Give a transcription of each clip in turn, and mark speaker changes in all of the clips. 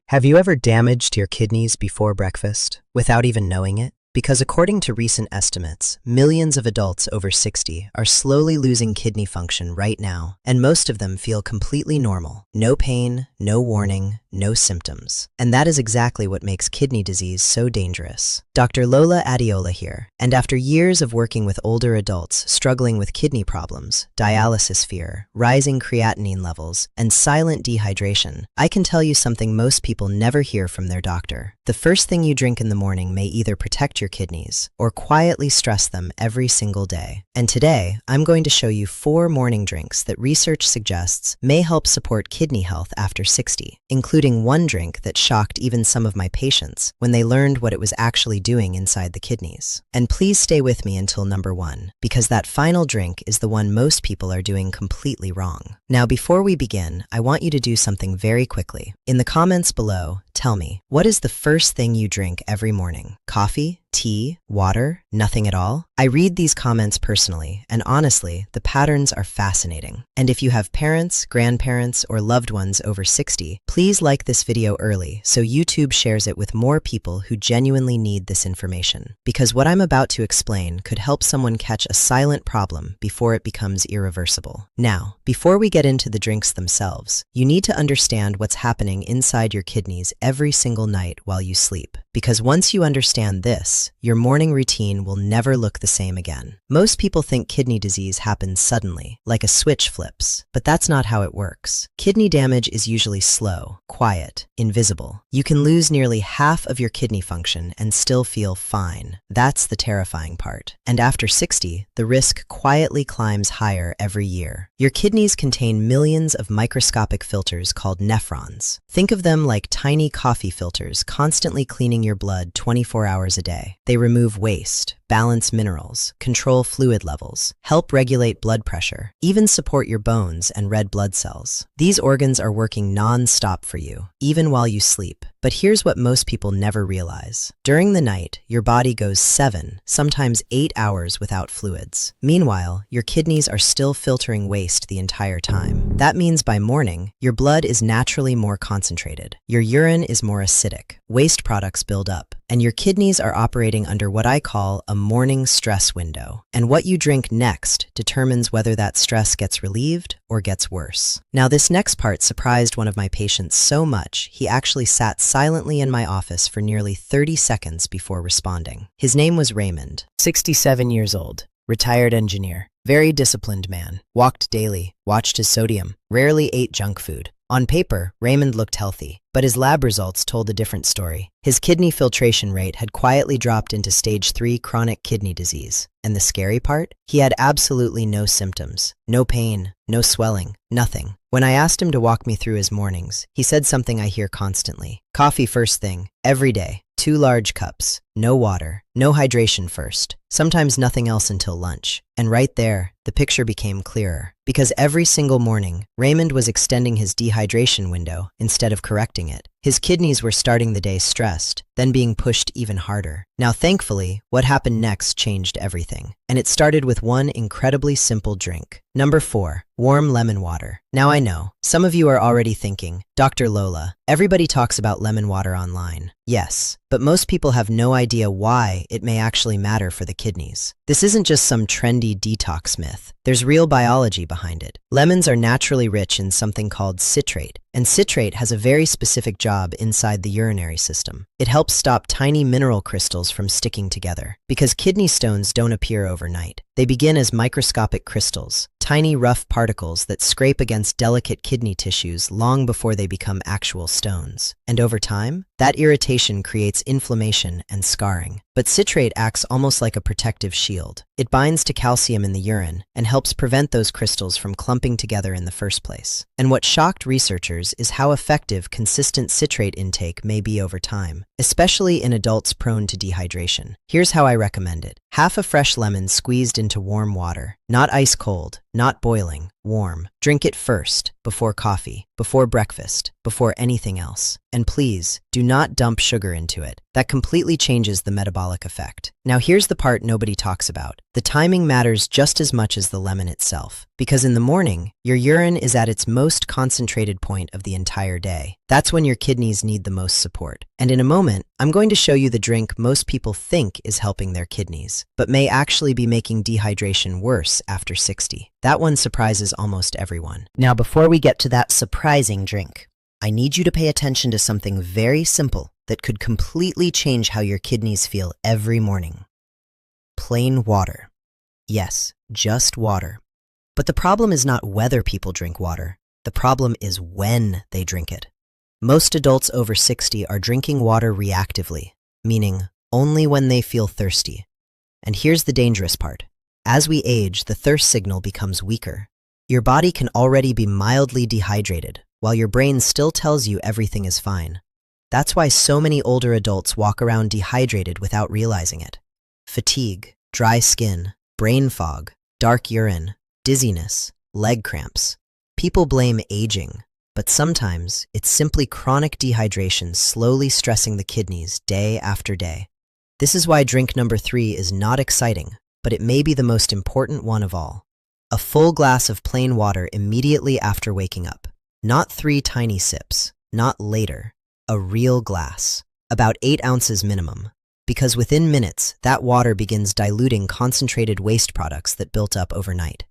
Speaker 1: Have you ever damaged your kidneys before breakfast without even knowing it? Because according to recent estimates, millions of adults over 60 are slowly losing kidney function right now, and most of them feel completely normal. No pain, no warning, no symptoms. And that is exactly what makes kidney disease so dangerous. Dr. Lola Adeola here, and after years of working with older adults struggling with kidney problems, dialysis fear, rising creatinine levels, and silent dehydration, I can tell you something most people never hear from their doctor. The first thing you drink in the morning may either protect your kidneys or quietly stress them every single day. And today, I'm going to show you 4 morning drinks that research suggests may help support kidney health after 60, including one drink that shocked even some of my patients when they learned what it was actually doing inside the kidneys. And please stay with me until number 1, because that final drink is the one most people are doing completely wrong. Now, before we begin, I want you to do something very quickly. In the comments below, tell me, what is the first thing you drink every morning? Coffee? Tea? Water? Nothing at all? I read these comments personally, and honestly, the patterns are fascinating. And if you have parents, grandparents, or loved ones over 60, please like this video early so YouTube shares it with more people who genuinely need this information. Because what I'm about to explain could help someone catch a silent problem before it becomes irreversible. Now, before we get into the drinks themselves, you need to understand what's happening inside your kidneys every single night while you sleep. Because once you understand this, your morning routine will never look the same again. Most people think kidney disease happens suddenly, like a switch flips, but that's not how it works. Kidney damage is usually slow, quiet, invisible. You can lose nearly half of your kidney function and still feel fine. That's the terrifying part. And after 60, the risk quietly climbs higher every year. Your kidneys contain millions of microscopic filters called nephrons. Think of them like tiny coffee filters constantly cleaning your blood 24 hours a day. They remove waste, balance minerals, control fluid levels, help regulate blood pressure, even support your bones and red blood cells. These organs are working non-stop for you, even while you sleep. But here's what most people never realize. During the night, your body goes 7, sometimes 8 hours without fluids. Meanwhile, your kidneys are still filtering waste the entire time. That means by morning, your blood is naturally more concentrated. Your urine is more acidic. Waste products build up, and your kidneys are operating under what I call a morning stress window. And what you drink next determines whether that stress gets relieved or gets worse. Now, this next part surprised one of my patients so much, he actually sat silently in my office for nearly 30 seconds before responding. His name was Raymond, 67 years old, retired engineer, very disciplined man, walked daily, watched his sodium, rarely ate junk food. On paper, Raymond looked healthy, but his lab results told a different story. His kidney filtration rate had quietly dropped into stage 3 chronic kidney disease. And the scary part? He had absolutely no symptoms, no pain, no swelling, nothing. When I asked him to walk me through his mornings, he said something I hear constantly. Coffee first thing, every day, 2 large cups, no water, no hydration first, sometimes nothing else until lunch. And right there, the picture became clearer. Because every single morning, Raymond was extending his dehydration window instead of correcting it. His kidneys were starting the day stressed, then being pushed even harder. Now, thankfully, what happened next changed everything. And it started with one incredibly simple drink. Number 4, warm lemon water. Now I know, some of you are already thinking, Dr. Lola, everybody talks about lemon water online. Yes, but most people have no idea why it may actually matter for the kidneys. This isn't just some trendy detox myth. There's real biology behind it. Lemons are naturally rich in something called citrate, and citrate has a very specific job inside the urinary system. It helps stop tiny mineral crystals from sticking together. Because kidney stones don't appear overnight. They begin as microscopic crystals, tiny rough particles that scrape against delicate kidney tissues long before they become actual stones. And over time, that irritation creates inflammation and scarring. But citrate acts almost like a protective shield. It binds to calcium in the urine and helps prevent those crystals from clumping together in the first place. And what shocked researchers is how effective consistent citrate intake may be over time, especially in adults prone to dehydration. Here's how I recommend it. Half a fresh lemon squeezed into warm water, not ice cold, not boiling, warm. Drink it first, before coffee, before breakfast, before anything else. And please, do not dump sugar into it. That completely changes the metabolic effect. Now here's the part nobody talks about. The timing matters just as much as the lemon itself. Because in the morning, your urine is at its most concentrated point of the entire day. That's when your kidneys need the most support. And in a moment, I'm going to show you the drink most people think is helping their kidneys, but may actually be making dehydration worse after 60. That one surprises almost everyone. Now, before we get to that surprising drink, I need you to pay attention to something very simple that could completely change how your kidneys feel every morning. Plain water. Yes, just water. But the problem is not whether people drink water. The problem is when they drink it. Most adults over 60 are drinking water reactively, meaning only when they feel thirsty. And here's the dangerous part. As we age, the thirst signal becomes weaker. Your body can already be mildly dehydrated, while your brain still tells you everything is fine. That's why so many older adults walk around dehydrated without realizing it. Fatigue, dry skin, brain fog, dark urine, dizziness, leg cramps. People blame aging, but sometimes it's simply chronic dehydration slowly stressing the kidneys day after day. This is why drink number 3 is not exciting, but it may be the most important one of all. A full glass of plain water immediately after waking up. Not 3 tiny sips, not later. A real glass. About 8 ounces minimum. Because within minutes, that water begins diluting concentrated waste products that built up overnight.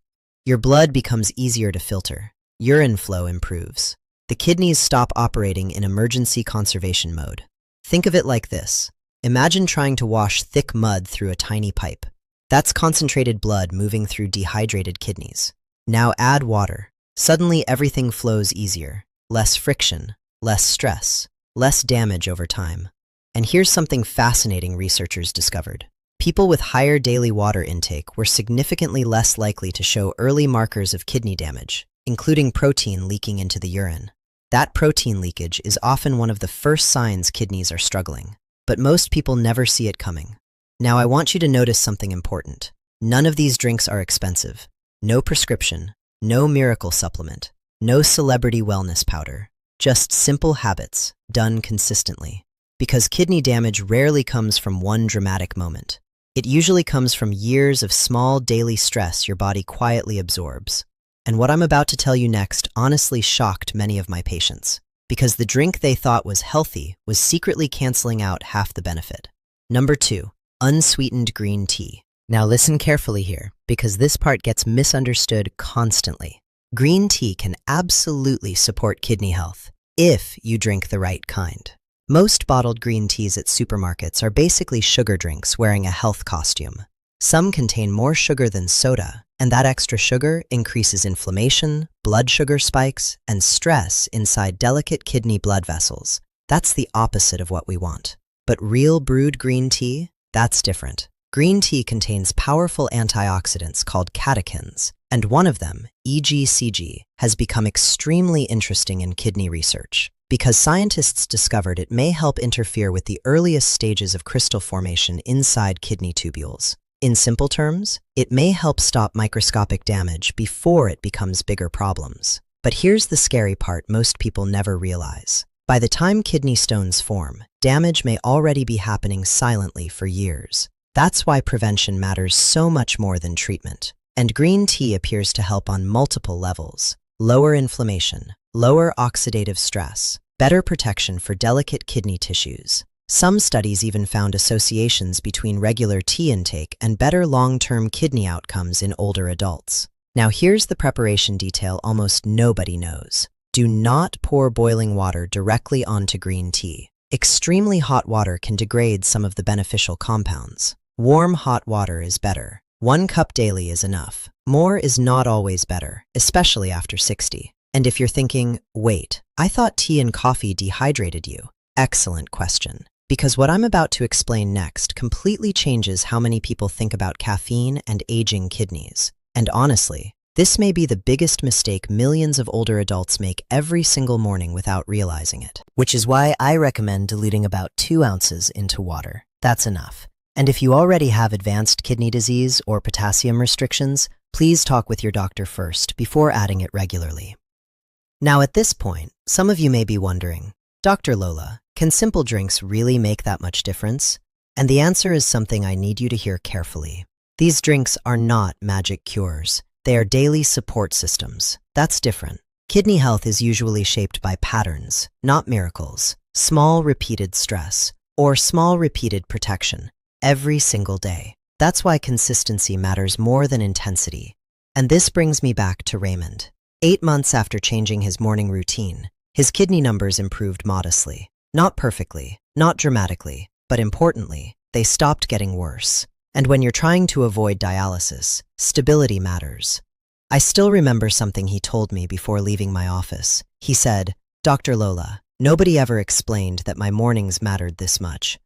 Speaker 1: Your blood becomes easier to filter. Urine flow improves. The kidneys stop operating in emergency conservation mode. Think of it like this. Imagine trying to wash thick mud through a tiny pipe. That's concentrated blood moving through dehydrated kidneys. Now add water. Suddenly everything flows easier. Less friction, less stress, less damage over time. And here's something fascinating researchers discovered. People with higher daily water intake were significantly less likely to show early markers of kidney damage, including protein leaking into the urine. That protein leakage is often one of the first signs kidneys are struggling, but most people never see it coming. Now I want you to notice something important. None of these drinks are expensive. No prescription, no miracle supplement, no celebrity wellness powder. Just simple habits, done consistently. Because kidney damage rarely comes from one dramatic moment. It usually comes from years of small daily stress your body quietly absorbs. And what I'm about to tell you next honestly shocked many of my patients, because the drink they thought was healthy was secretly canceling out half the benefit. Number 2, unsweetened green tea. Now listen carefully here, because this part gets misunderstood constantly. Green tea can absolutely support kidney health if you drink the right kind. Most bottled green teas at supermarkets are basically sugar drinks wearing a health costume. Some contain more sugar than soda, and that extra sugar increases inflammation, blood sugar spikes, and stress inside delicate kidney blood vessels. That's the opposite of what we want. But real brewed green tea? That's different. Green tea contains powerful antioxidants called catechins, and one of them, EGCG, has become extremely interesting in kidney research. Because scientists discovered it may help interfere with the earliest stages of crystal formation inside kidney tubules. In simple terms, it may help stop microscopic damage before it becomes bigger problems. But here's the scary part most people never realize. By the time kidney stones form, damage may already be happening silently for years. That's why prevention matters so much more than treatment. And green tea appears to help on multiple levels. Lower inflammation, lower oxidative stress, better protection for delicate kidney tissues. Some studies even found associations between regular tea intake and better long-term kidney outcomes in older adults. Now here's the preparation detail almost nobody knows. Do not pour boiling water directly onto green tea. Extremely hot water can degrade some of the beneficial compounds. Warm hot water is better. 1 cup daily is enough. More is not always better, especially after 60. And if you're thinking, wait, I thought tea and coffee dehydrated you. Excellent question. Because what I'm about to explain next completely changes how many people think about caffeine and aging kidneys. And honestly, this may be the biggest mistake millions of older adults make every single morning without realizing it. Which is why I recommend diluting about 2 ounces into water. That's enough. And if you already have advanced kidney disease or potassium restrictions, please talk with your doctor first before adding it regularly. Now at this point, some of you may be wondering, Dr. Lola, can simple drinks really make that much difference? And the answer is something I need you to hear carefully. These drinks are not magic cures. They are daily support systems. That's different. Kidney health is usually shaped by patterns, not miracles. Small repeated stress, or small repeated protection, every single day. That's why consistency matters more than intensity. And this brings me back to Raymond. 8 months after changing his morning routine, his kidney numbers improved modestly. Not perfectly, not dramatically, but importantly, they stopped getting worse. And when you're trying to avoid dialysis, stability matters. I still remember something he told me before leaving my office. He said, "Dr. Lola, nobody ever explained that my mornings mattered this much."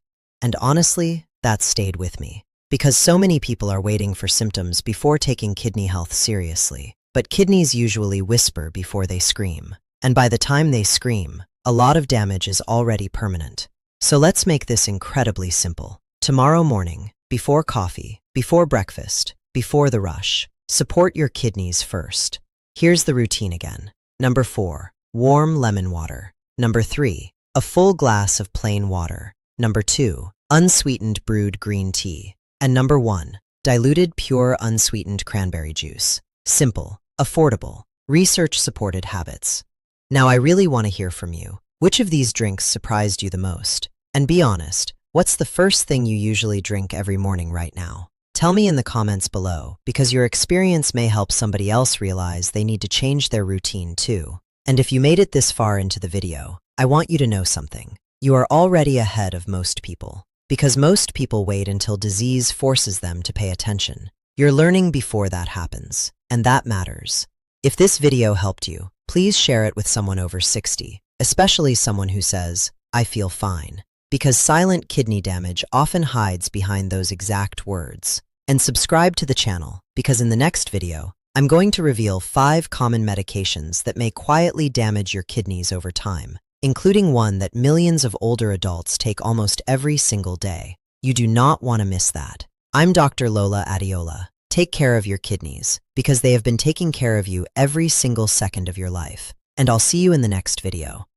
Speaker 1: And honestly, that stayed with me. Because so many people are waiting for symptoms before taking kidney health seriously. But kidneys usually whisper before they scream. And by the time they scream, a lot of damage is already permanent. So let's make this incredibly simple. Tomorrow morning, before coffee, before breakfast, before the rush, support your kidneys first. Here's the routine again. Number 4, warm lemon water. Number 3, a full glass of plain water. Number 2, unsweetened brewed green tea. And number 1, diluted pure unsweetened cranberry juice. Simple, affordable, research-supported habits. Now I really want to hear from you. Which of these drinks surprised you the most? And be honest, what's the first thing you usually drink every morning right now? Tell me in the comments below, because your experience may help somebody else realize they need to change their routine too. And if you made it this far into the video, I want you to know something. You are already ahead of most people, because most people wait until disease forces them to pay attention. You're learning before that happens, and that matters. If this video helped you, please share it with someone over 60, especially someone who says, "I feel fine," because silent kidney damage often hides behind those exact words. And subscribe to the channel, because in the next video, I'm going to reveal 5 common medications that may quietly damage your kidneys over time, including one that millions of older adults take almost every single day. You do not want to miss that. I'm Dr. Lola Adeola. Take care of your kidneys, because they have been taking care of you every single second of your life. And I'll see you in the next video.